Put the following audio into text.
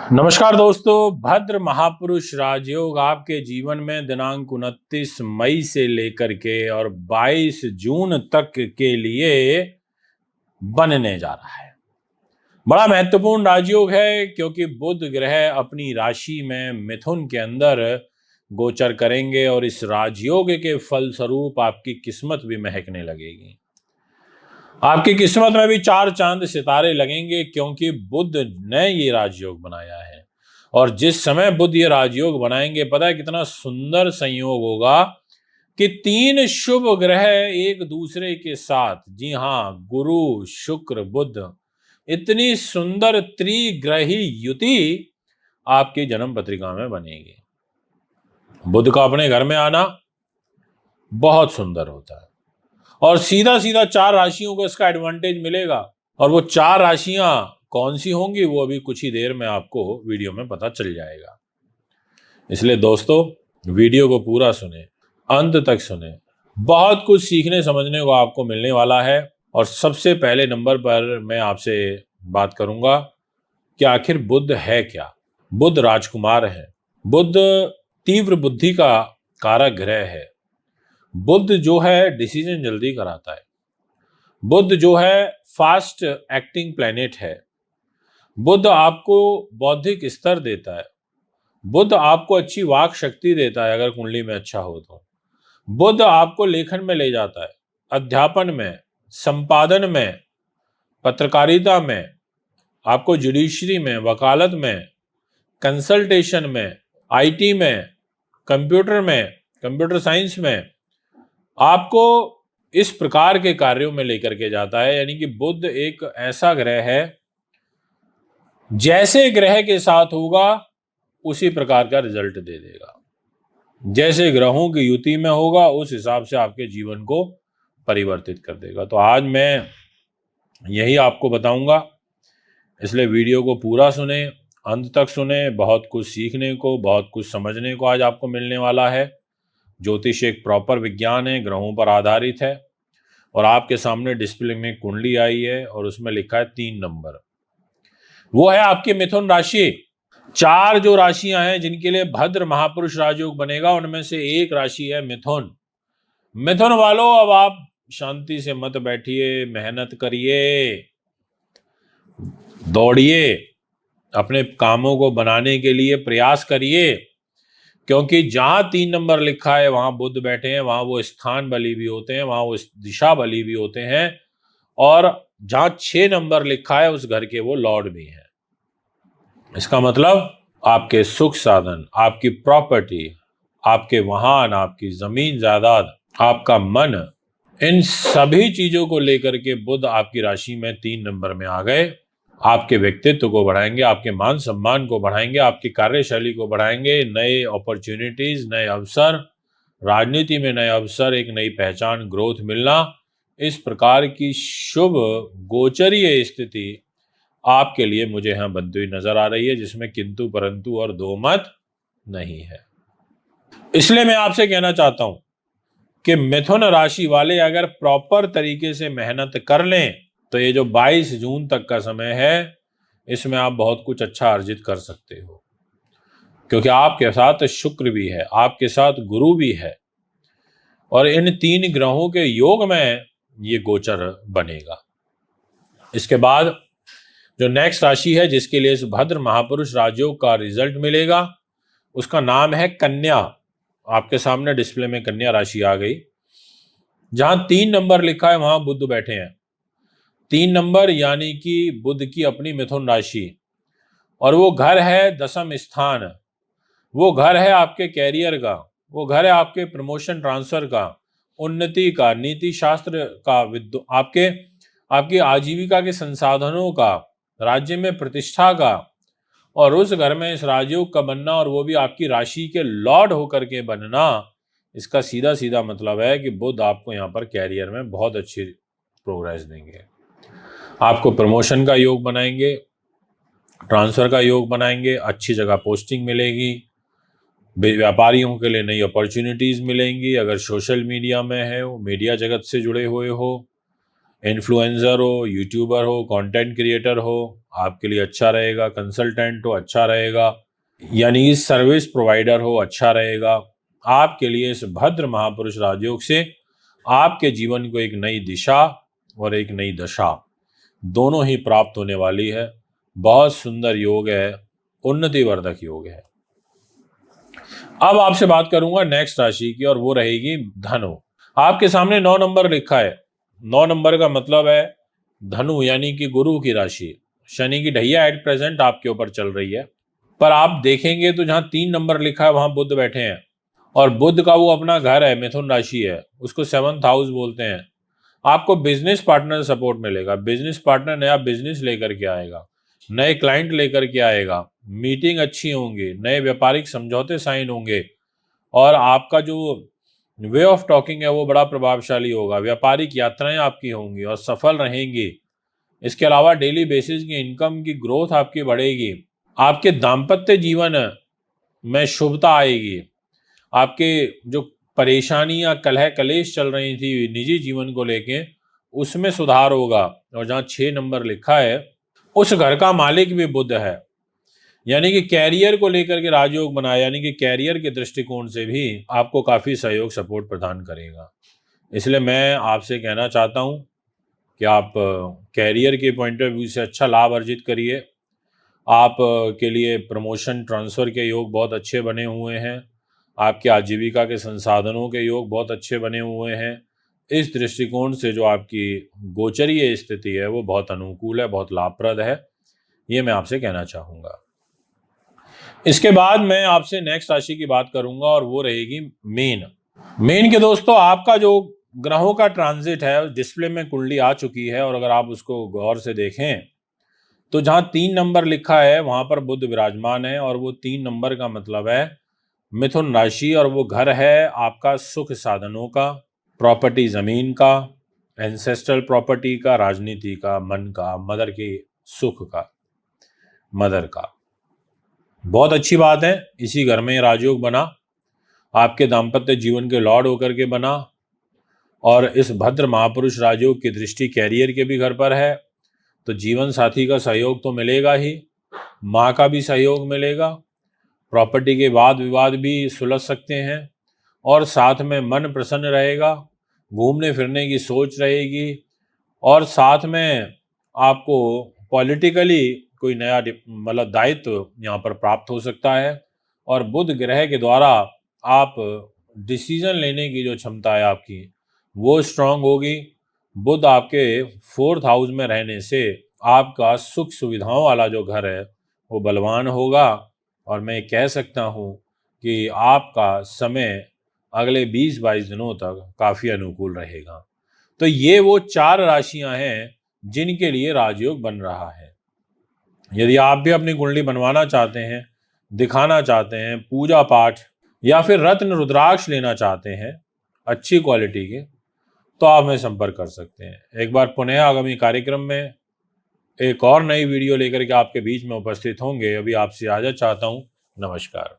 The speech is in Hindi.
नमस्कार दोस्तों, भद्र महापुरुष राजयोग आपके जीवन में दिनांक 29 मई से लेकर के और 22 जून तक के लिए बनने जा रहा है। बड़ा महत्वपूर्ण राजयोग है क्योंकि बुध ग्रह अपनी राशि में मिथुन के अंदर गोचर करेंगे और इस राजयोग के फलस्वरूप आपकी किस्मत भी महकने लगेगी। आपकी किस्मत में भी चार चांद सितारे लगेंगे क्योंकि बुध ने ये राजयोग बनाया है। और जिस समय बुध ये राजयोग बनाएंगे, पता है कितना सुंदर संयोग होगा कि तीन शुभ ग्रह एक दूसरे के साथ, जी हाँ, गुरु शुक्र बुध, इतनी सुंदर त्रिग्रही युति आपकी जन्म पत्रिका में बनेगी। बुध का अपने घर में आना बहुत सुंदर होता है और सीधा सीधा चार राशियों को इसका एडवांटेज मिलेगा। और वो चार राशियां कौन सी होंगी वो अभी कुछ ही देर में आपको वीडियो में पता चल जाएगा। इसलिए दोस्तों, वीडियो को पूरा सुने, अंत तक सुने, बहुत कुछ सीखने समझने को आपको मिलने वाला है। और सबसे पहले नंबर पर मैं आपसे बात करूंगा कि आखिर बुध है क्या। बुध राजकुमार है। बुध तीव्र बुद्धि का कारक ग्रह है। बुध जो है डिसीजन जल्दी कराता है। बुध जो है फास्ट एक्टिंग प्लैनेट है। बुध आपको बौद्धिक स्तर देता है। बुध आपको अच्छी वाक शक्ति देता है अगर कुंडली में अच्छा हो तो। बुध आपको लेखन में ले जाता है, अध्यापन में, संपादन में, पत्रकारिता में, आपको जुडिशरी में, वकालत में, कंसल्टेशन में, आईटी में, कंप्यूटर साइंस में आपको इस प्रकार के कार्यों में लेकर के जाता है। यानी कि बुध एक ऐसा ग्रह है, जैसे ग्रह के साथ होगा उसी प्रकार का रिजल्ट दे देगा। जैसे ग्रहों की युति में होगा उस हिसाब से आपके जीवन को परिवर्तित कर देगा। तो आज मैं यही आपको बताऊंगा, इसलिए वीडियो को पूरा सुने, अंत तक सुने। बहुत कुछ सीखने को, बहुत कुछ समझने को आज आपको मिलने वाला है। ज्योतिष एक प्रॉपर विज्ञान है, ग्रहों पर आधारित है। और आपके सामने डिस्प्ले में कुंडली आई है और उसमें लिखा है 3 नंबर। वो है आपकी मिथुन राशि। चार जो राशियां हैं जिनके लिए भद्र महापुरुष राजयोग बनेगा, उनमें से एक राशि है मिथुन। मिथुन वालों, अब आप शांति से मत बैठिए, मेहनत करिए, दौड़िए, अपने कामों को बनाने के लिए प्रयास करिए। क्योंकि जहां 3 नंबर लिखा है वहां बुध बैठे हैं, वहां वो स्थान बली भी होते हैं, वहां वो दिशा बली भी होते हैं। और जहां 6 नंबर लिखा है उस घर के वो लॉर्ड भी हैं। इसका मतलब आपके सुख साधन, आपकी प्रॉपर्टी, आपके वाहन, आपकी जमीन जायदाद, आपका मन, इन सभी चीजों को लेकर के बुध आपकी राशि में 3 नंबर में आ गए। आपके व्यक्तित्व को बढ़ाएंगे, आपके मान सम्मान को बढ़ाएंगे, आपकी कार्यशैली को बढ़ाएंगे। नए अपॉर्चुनिटीज, नए अवसर, राजनीति में नए अवसर, एक नई पहचान, ग्रोथ मिलना, इस प्रकार की शुभ गोचरीय स्थिति आपके लिए मुझे यहाँ बनती हुई नजर आ रही है, जिसमें किंतु परंतु और दो मत नहीं है। इसलिए मैं आपसे कहना चाहता हूं कि मिथुन राशि वाले अगर प्रॉपर तरीके से मेहनत कर लें तो ये जो 22 जून तक का समय है, इसमें आप बहुत कुछ अच्छा अर्जित कर सकते हो। क्योंकि आपके साथ शुक्र भी है, आपके साथ गुरु भी है और इन 3 ग्रहों के योग में ये गोचर बनेगा। इसके बाद जो नेक्स्ट राशि है जिसके लिए इस भद्र महापुरुष राजयोग का रिजल्ट मिलेगा, उसका नाम है कन्या। आपके सामने डिस्प्ले में कन्या राशि आ गई। जहां 3 नंबर लिखा है वहां बुध बैठे हैं। 3 नंबर यानी कि बुध की अपनी मिथुन राशि, और वो घर है दशम स्थान। वो घर है आपके कैरियर का, वो घर है आपके प्रमोशन ट्रांसफर का, उन्नति का, नीति शास्त्र का, आपकी आजीविका के संसाधनों का, राज्य में प्रतिष्ठा का। और उस घर में इस राजयोग का बनना, और वो भी आपकी राशि के लॉर्ड होकर के बनना, इसका सीधा सीधा मतलब है कि बुध आपको यहाँ पर कैरियर में बहुत अच्छी प्रोग्रेस देंगे। आपको प्रमोशन का योग बनाएंगे, ट्रांसफर का योग बनाएंगे, अच्छी जगह पोस्टिंग मिलेगी, व्यापारियों के लिए नई अपॉर्चुनिटीज मिलेंगी। अगर सोशल मीडिया में है, वो मीडिया जगत से जुड़े हुए हो, इन्फ्लुएंसर हो, यूट्यूबर हो, कंटेंट क्रिएटर हो, आपके लिए अच्छा रहेगा। कंसल्टेंट हो, अच्छा रहेगा। यानी सर्विस प्रोवाइडर हो, अच्छा रहेगा। आपके लिए इस भद्र महापुरुष राजयोग से आपके जीवन को एक नई दिशा और एक नई दशा दोनों ही प्राप्त होने वाली है। बहुत सुंदर योग है, उन्नतिवर्धक योग है। अब आपसे बात करूंगा नेक्स्ट राशि की, और वो रहेगी धनु। आपके सामने 9 नंबर लिखा है। 9 नंबर का मतलब है धनु, यानी कि गुरु की राशि। शनि की ढैया एट प्रेजेंट आपके ऊपर चल रही है, पर आप देखेंगे तो जहां 3 नंबर लिखा है वहां बुध बैठे हैं, और बुध का वो अपना घर है, मिथुन राशि है, उसको 7th हाउस बोलते हैं। आपको बिजनेस पार्टनर सपोर्ट मिलेगा। बिजनेस पार्टनर नया बिजनेस लेकर के आएगा, नए क्लाइंट लेकर के आएगा, मीटिंग अच्छी होंगी, नए व्यापारिक समझौते साइन होंगे, और आपका जो वे ऑफ टॉकिंग है वो बड़ा प्रभावशाली होगा। व्यापारिक यात्राएं आपकी होंगी और सफल रहेंगी। इसके अलावा डेली बेसिस की इनकम की ग्रोथ आपकी बढ़ेगी। आपके दाम्पत्य जीवन में शुभता आएगी। आपके जो परेशानियां, कलह कलेश चल रही थी निजी जीवन को लेके, उसमें सुधार होगा। और जहां 6 नंबर लिखा है उस घर का मालिक भी बुध है, यानी कि कैरियर को लेकर के राजयोग बनाया, यानी कि कैरियर के दृष्टिकोण से भी आपको काफी सहयोग सपोर्ट प्रदान करेगा। इसलिए मैं आपसे कहना चाहता हूं कि आप कैरियर के पॉइंट ऑफ व्यू से अच्छा लाभ अर्जित करिए। आप के लिए प्रमोशन ट्रांसफ़र के योग बहुत अच्छे बने हुए हैं। आपके आजीविका के संसाधनों के योग बहुत अच्छे बने हुए हैं। इस दृष्टिकोण से जो आपकी गोचरीय स्थिति है वो बहुत अनुकूल है, बहुत लाभप्रद है। ये मैं आपसे कहना चाहूँगा। इसके बाद मैं आपसे नेक्स्ट राशि की बात करूंगा, और वो रहेगी मीन। मीन के दोस्तों, आपका जो ग्रहों का ट्रांजिट है डिस्प्ले में कुंडली आ चुकी है, और अगर आप उसको गौर से देखें तो जहां 3 नंबर लिखा है वहां पर बुध विराजमान है, और वो 3 नंबर का मतलब है मिथुन राशि, और वो घर है आपका सुख साधनों का, प्रॉपर्टी जमीन का, एंसेस्ट्रल प्रॉपर्टी का, राजनीति का, मन का, मदर के सुख का, मदर का। बहुत अच्छी बात है। इसी घर में राजयोग बना, आपके दाम्पत्य जीवन के लॉर्ड होकर के बना, और इस भद्र महापुरुष राजयोग की दृष्टि कैरियर के भी घर पर है, तो जीवन साथी का सहयोग तो मिलेगा ही, माँ का भी सहयोग मिलेगा, प्रॉपर्टी के वाद विवाद भी सुलझ सकते हैं, और साथ में मन प्रसन्न रहेगा, घूमने फिरने की सोच रहेगी, और साथ में आपको पॉलिटिकली कोई नया मतलब दायित्व यहाँ पर प्राप्त हो सकता है। और बुध ग्रह के द्वारा आप डिसीजन लेने की जो क्षमता है आपकी वो स्ट्रांग होगी। बुध आपके 4th हाउस में रहने से आपका सुख सुविधाओं वाला जो घर है वो बलवान होगा, और मैं कह सकता हूँ कि आपका समय अगले 20-22 दिनों तक काफ़ी अनुकूल रहेगा। तो ये वो 4 राशियां हैं जिनके लिए राजयोग बन रहा है। यदि आप भी अपनी कुंडली बनवाना चाहते हैं, दिखाना चाहते हैं, पूजा पाठ या फिर रत्न रुद्राक्ष लेना चाहते हैं अच्छी क्वालिटी के, तो आप हमें संपर्क कर सकते हैं। एक बार पुनः आगामी कार्यक्रम में एक और नई वीडियो लेकर के आपके बीच में उपस्थित होंगे। अभी आपसे इजाजत चाहता हूँ। नमस्कार।